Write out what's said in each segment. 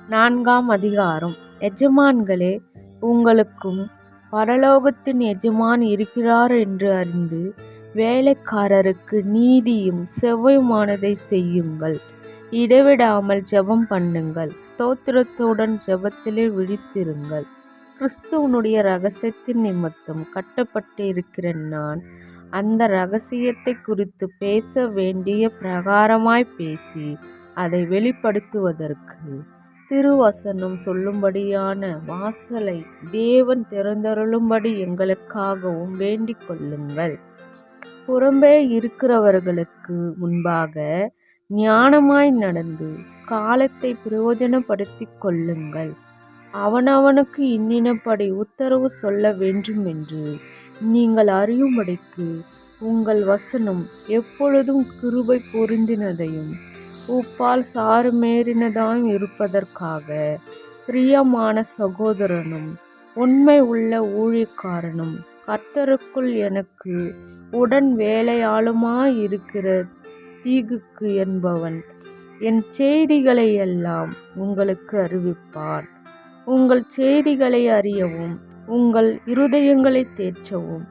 4ஆம் அதிகாரம். எஜமான்களே, உங்களுக்கும் பரலோகத்தின் எஜமான் இருக்கிறார் என்று அறிந்து வேலைக்காரருக்கு நீதியும் செவ்வையுமானதைச் செய்யுங்கள். இடைவிடாமல் ஜெபம் பண்ணுங்கள். ஸ்தோத்திரத்துடன் ஜெபத்திலே விழித்திருங்கள். கிறிஸ்துவனுடைய இரகசியத்தின் நிமித்தம் கட்டப்பட்டிருக்கிற நான் அந்த இரகசியத்தைக் குறித்து பேச வேண்டிய பிரகாரமாய் பேசி அதை வெளிப்படுத்துவதற்கு திருவசனம் சொல்லும்படியான வாசலை தேவன் திறந்தருளும்படி எங்களுக்காகவும் வேண்டிக் கொள்ளுங்கள். புறம்பே இருக்கிறவர்களுக்கு முன்பாக ஞானமாய் நடந்து காலத்தை பிரயோஜனப்படுத்திக் கொள்ளுங்கள். அவனவனுக்கு இன்னினபடி உத்தரவு சொல்ல வேண்டுமென்று நீங்கள் அறியும்படிக்கு உங்கள் வசனம் எப்பொழுதும் கிருபை பொருந்தினதையும் உப்பால் சாறுமேறினதாயும் இருப்பதற்காக பிரியமான சகோதரனும் உண்மை உள்ள ஊழியக்காரனும் கர்த்தருக்குள் எனக்கு உடன் வேலையாளுமாயிருக்கிற தீகுக்கு என்பவன் என் செய்திகளை எல்லாம் உங்களுக்கு அறிவிப்பான். உங்கள் செய்திகளை அறியவும் உங்கள் இருதயங்களை தேற்றவும்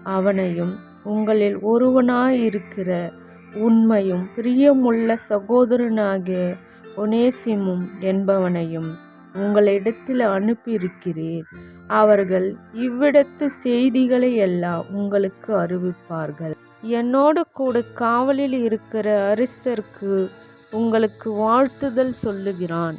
அவனையும் உங்களில் ஒருவனாயிருக்கிற உண்மையும் பிரியமுள்ள சகோதரனாகிய ஒனேசிமும் என்பவனையும் உங்களிடத்தில் அனுப்பியிருக்கிறேன். அவர்கள் இவ்விடத்து செய்திகளை எல்லாம் உங்களுக்கு அறிவிப்பார்கள். என்னோடு கூட காவலில் இருக்கிற அரிஸ்தர்க்கு உங்களுக்கு வாழ்த்துதல் சொல்லுகிறான்.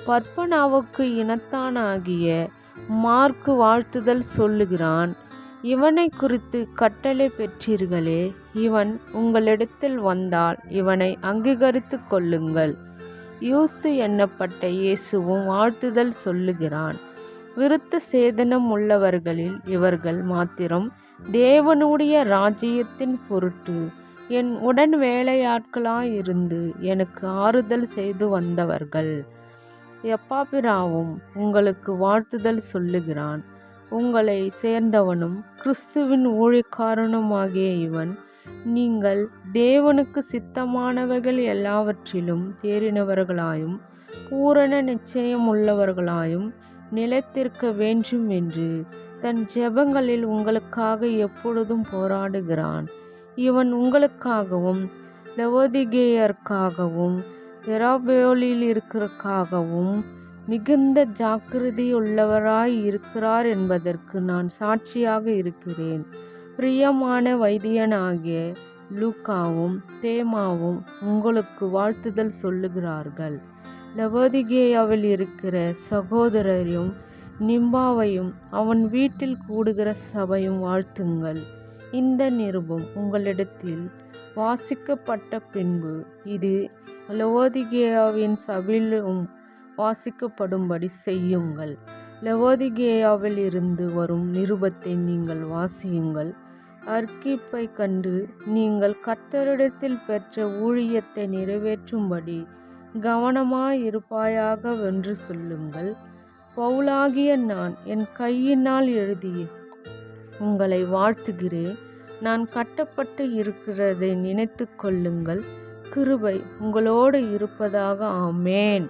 பர்பனாவுக்கு இனத்தானாகிய மார்க்கு வாழ்த்துதல் சொல்லுகிறான். இவனை குறித்து கட்டளை பெற்றீர்களே, இவன் உங்களிடத்தில் வந்தால் இவனை அங்கீகரித்து கொள்ளுங்கள். யூஸ்து எண்ணப்பட்ட இயேசுவும் வாழ்த்துதல் சொல்லுகிறான். விருத்த சேதனம் உள்ளவர்களில் இவர்கள் மாத்திரம் தேவனுடைய ராஜ்யத்தின் பொருட்டு என் உடன் வேலையாட்களாயிருந்து எனக்கு ஆறுதல் செய்து வந்தவர்கள். எப்பாப்பிராவும் உங்களுக்கு வாழ்த்துதல் சொல்லுகிறான். உங்களை சேர்ந்தவனும் கிறிஸ்துவின் ஊழியக்காரனுமாகிய இவன் நீங்கள் தேவனுக்கு சித்தமானவைகள் எல்லாவற்றிலும் தேறினவர்களாயும் பூரண நிச்சயம் உள்ளவர்களாயும் நிலைத்திருக்க வேண்டும் என்று தன் ஜெபங்களில் உங்களுக்காக எப்பொழுதும் போராடுகிறான். இவன் உங்களுக்காகவும் லவோதிகேயருக்காகவும் எராபேலில் இருக்கிறக்காகவும் மிகுந்த ஜாக்கிரதையுள்ளவராய் இருக்கிறார் என்பதற்கு நான் சாட்சியாக இருக்கிறேன். பிரியமான வைத்தியனாகிய லூக்காவும் தேமாவும் உங்களுக்கு வாழ்த்துதல் சொல்லுகிறார்கள். லவோதிகேயாவில் இருக்கிற சகோதரரையும் நிம்பாவையும் அவன் வீட்டில் கூடுகிற சபையும் வாழ்த்துங்கள். இந்த நிருபம் உங்களிடத்தில் வாசிக்கப்பட்ட பின்பு இது லவோதிகேயாவின் சபையிலும் வாசிக்கப்படும்படி செய்யுங்கள். லவோதிகேயாவில் இருந்து வரும் நிருபத்தை நீங்கள் வாசியுங்கள். அர்க்கிப்பை கண்டு நீங்கள் கர்த்தரிடத்தில் பெற்ற ஊழியத்தை நிறைவேற்றும்படி கவனமாயிருப்பாயாக வென்று சொல்லுங்கள். பவுலாகிய நான் என் கையினால் எழுதி உங்களை வாழ்த்துகிறேன். நான் கட்டப்பட்டு இருக்கிறதை நினைத்து கொள்ளுங்கள். கிருபை உங்களோடு இருப்பதாக. ஆமேன்.